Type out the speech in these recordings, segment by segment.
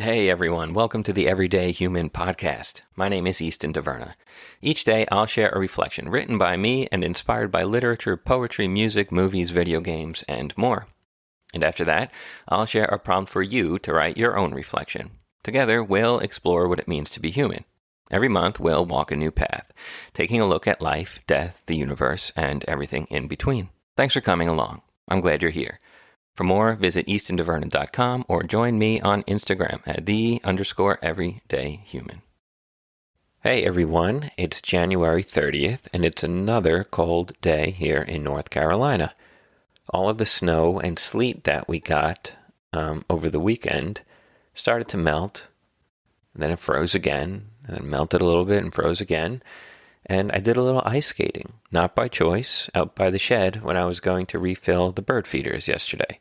Hey everyone, welcome to the Everyday Human Podcast. My name is Easton Taverna. Each day I'll share a reflection written by me and inspired by literature, poetry, music, movies, video games, and more. And after that, I'll share a prompt for you to write your own reflection. Together, we'll explore what it means to be human. Every month, we'll walk a new path, taking a look at life, death, the universe, and everything in between. Thanks for coming along. I'm glad you're here. For more, visit eastontaverna.com or join me on Instagram at _everydayhuman. Hey everyone, it's January 30th and it's another cold day here in North Carolina. All of the snow and sleet that we got over the weekend started to melt, then it froze again, and then melted a little bit and froze again. And I did a little ice skating, not by choice, out by the shed when I was going to refill the bird feeders yesterday.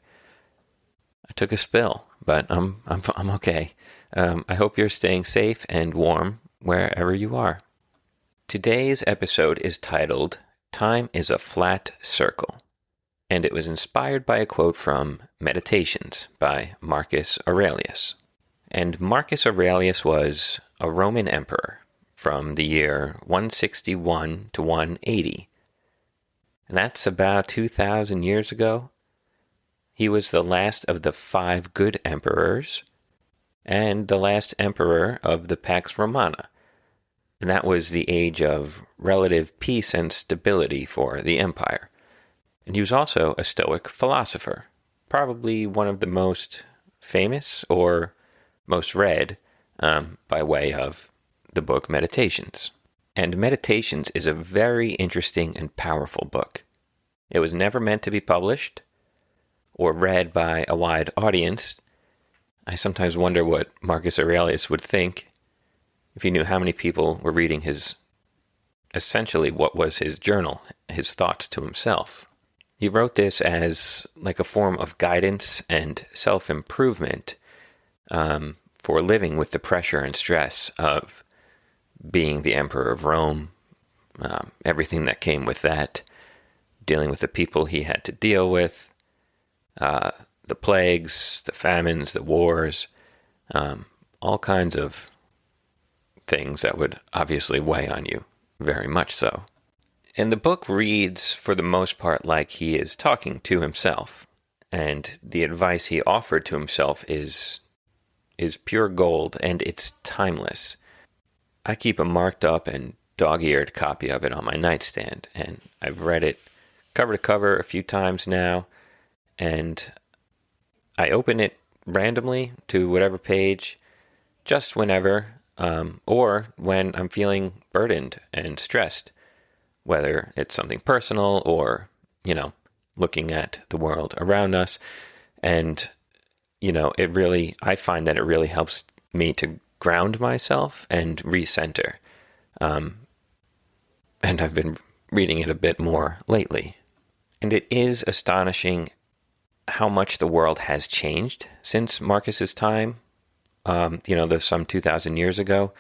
I took a spill, but I'm okay. I hope you're staying safe and warm wherever you are. Today's episode is titled, Time is a Flat Circle, and it was inspired by a quote from Meditations by Marcus Aurelius. And Marcus Aurelius was a Roman emperor from the year 161 to 180. And that's about 2,000 years ago. He was the last of the 5 good emperors and the last emperor of the Pax Romana. And that was the age of relative peace and stability for the empire. And he was also a Stoic philosopher, probably one of the most famous or most read by way of the book Meditations. And Meditations is a very interesting and powerful book. It was never meant to be published or read by a wide audience. I sometimes wonder what Marcus Aurelius would think if he knew how many people were reading essentially what was his journal, his thoughts to himself. He wrote this as like a form of guidance and self-improvement for living with the pressure and stress of being the emperor of Rome, everything that came with that, dealing with the people he had to deal with, the plagues, the famines, the wars, all kinds of things that would obviously weigh on you, very much so. And the book reads, for the most part, like he is talking to himself, and the advice he offered to himself is pure gold, and it's timeless. I keep a marked up and dog-eared copy of it on my nightstand, and I've read it cover to cover a few times now, and I open it randomly to whatever page, just whenever, or when I'm feeling burdened and stressed, whether it's something personal or, looking at the world around us. And, I find that it really helps me to ground myself and recenter. And I've been reading it a bit more lately. And it is astonishing how much the world has changed since Marcus's time, there's some 2,000 years ago.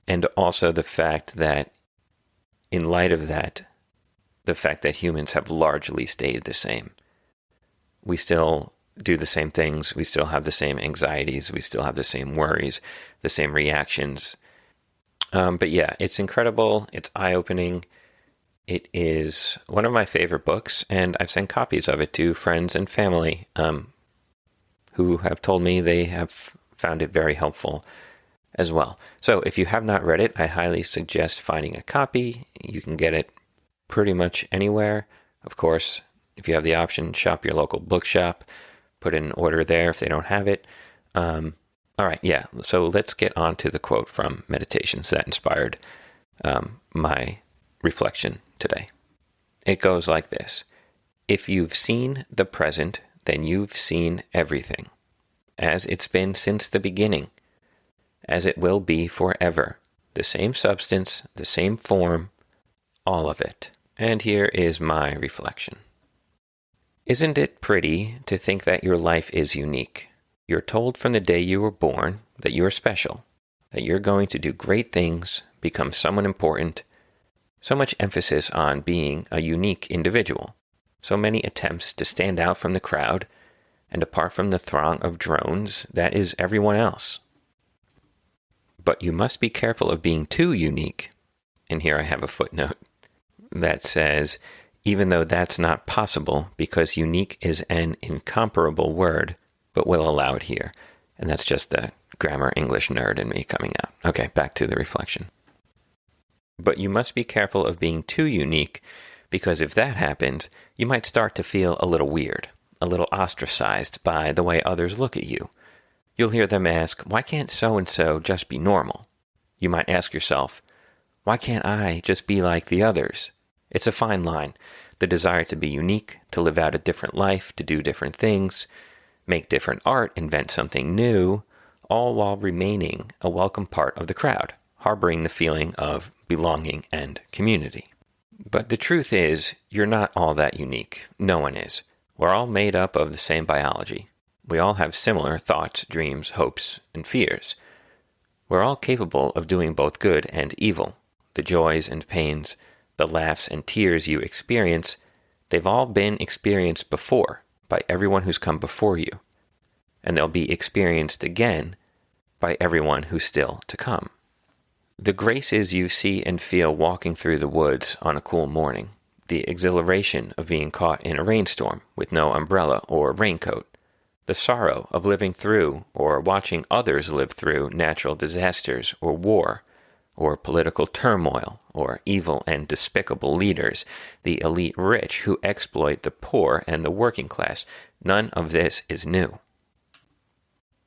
And also the fact that, in light of that, the fact that humans have largely stayed the same. We still do the same things. We still have the same anxieties. We still have the same worries, the same reactions. But yeah, it's incredible. It's eye-opening. It is one of my favorite books, and I've sent copies of it to friends and family who have told me they have found it very helpful as well. So if you have not read it, I highly suggest finding a copy. You can get it pretty much anywhere. Of course, if you have the option, shop your local bookshop. Put in an order there if they don't have it. All right, yeah. So let's get on to the quote from Meditations that inspired my reflection today. It goes like this. If you've seen the present, then you've seen everything, as it's been since the beginning, as it will be forever. The same substance, the same form, all of it. And here is my reflection. Isn't it pretty to think that your life is unique? You're told from the day you were born that you're special, that you're going to do great things, become someone important. So much emphasis on being a unique individual. So many attempts to stand out from the crowd And apart from the throng of drones, that is everyone else. But you must be careful of being too unique. And here I have a footnote that says, even though that's not possible because unique is an incomparable word, but we'll allow it here. And that's just the grammar English nerd in me coming out. Okay, back to the reflection. But you must be careful of being too unique, because if that happens, you might start to feel a little weird, a little ostracized by the way others look at you. You'll hear them ask, why can't so-and-so just be normal? You might ask yourself, why can't I just be like the others? It's a fine line, the desire to be unique, to live out a different life, to do different things, make different art, invent something new, all while remaining a welcome part of the crowd, harboring the feeling of belonging and community. But the truth is, you're not all that unique. No one is. We're all made up of the same biology. We all have similar thoughts, dreams, hopes, and fears. We're all capable of doing both good and evil. The joys and pains, the laughs and tears you experience, they've all been experienced before by everyone who's come before you. And they'll be experienced again by everyone who's still to come. The graces you see and feel walking through the woods on a cool morning, the exhilaration of being caught in a rainstorm with no umbrella or raincoat, the sorrow of living through or watching others live through natural disasters or war, or political turmoil, or evil and despicable leaders, the elite rich who exploit the poor and the working class, none of this is new.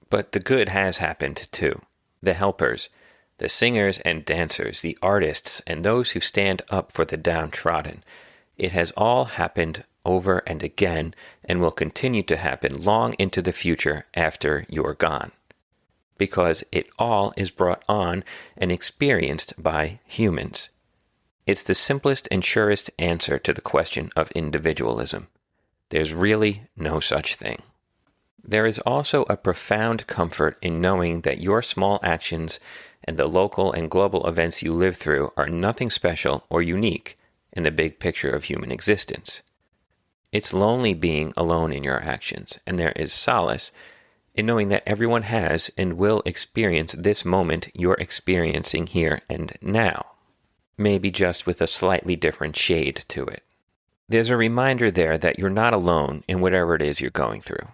But the good has happened too. The helpers, the singers and dancers, the artists, and those who stand up for the downtrodden. It has all happened over and again, and will continue to happen long into the future after you're gone. Because it all is brought on and experienced by humans. It's the simplest and surest answer to the question of individualism. There's really no such thing. There is also a profound comfort in knowing that your small actions and the local and global events you live through are nothing special or unique in the big picture of human existence. It's lonely being alone in your actions, and there is solace in knowing that everyone has and will experience this moment you're experiencing here and now, maybe just with a slightly different shade to it. There's a reminder there that you're not alone in whatever it is you're going through.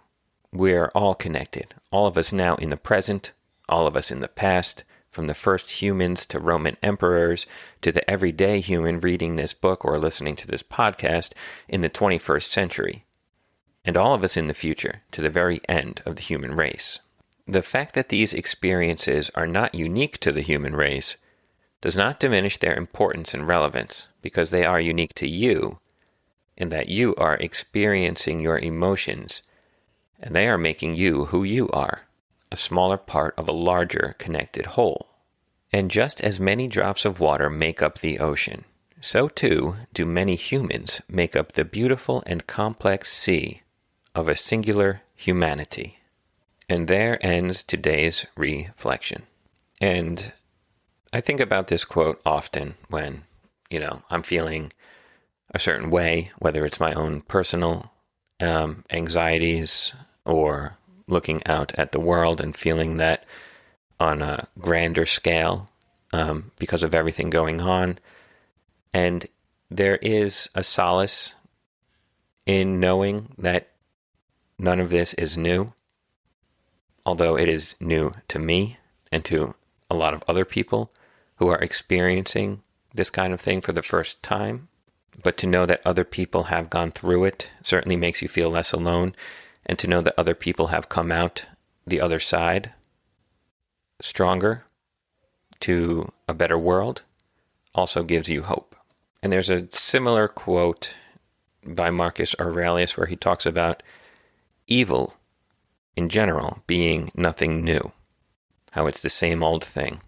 We're all connected, all of us now in the present, all of us in the past, from the first humans to Roman emperors to the everyday human reading this book or listening to this podcast in the 21st century, and all of us in the future to the very end of the human race. The fact that these experiences are not unique to the human race does not diminish their importance and relevance, because they are unique to you, in that you are experiencing your emotions, and they are making you who you are, a smaller part of a larger connected whole. And just as many drops of water make up the ocean, so too do many humans make up the beautiful and complex sea of a singular humanity. And there ends today's reflection. And I think about this quote often when, I'm feeling a certain way, whether it's my own personal anxieties or looking out at the world and feeling that on a grander scale because of everything going on. And there is a solace in knowing that none of this is new, although it is new to me and to a lot of other people who are experiencing this kind of thing for the first time. But to know that other people have gone through it certainly makes you feel less alone. And to know that other people have come out the other side stronger to a better world also gives you hope. And there's a similar quote by Marcus Aurelius where he talks about evil in general being nothing new, how it's the same old thing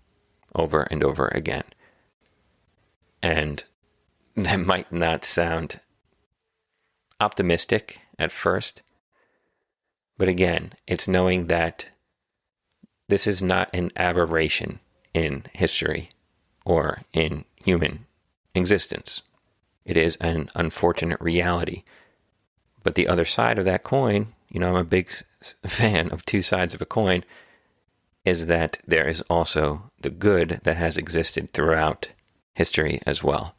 over and over again. And that might not sound optimistic at first, but again, it's knowing that this is not an aberration in history or in human existence. It is an unfortunate reality. But the other side of that coin I'm a big fan of two sides of a coin, is that there is also the good that has existed throughout history as well.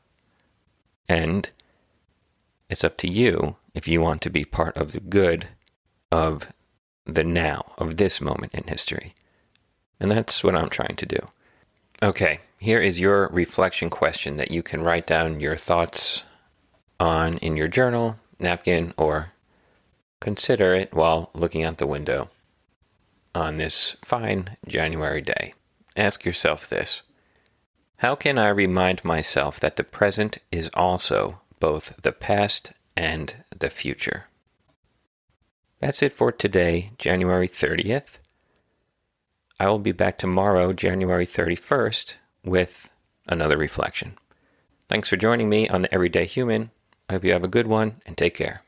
And it's up to you if you want to be part of the good of the now, of this moment in history. And that's what I'm trying to do. Okay, here is your reflection question that you can write down your thoughts on in your journal, napkin, or consider it while looking out the window on this fine January day. Ask yourself this: how can I remind myself that the present is also both the past and the future? That's it for today, January 30th. I will be back tomorrow, January 31st, with another reflection. Thanks for joining me on The Everyday Human. I hope you have a good one, and take care.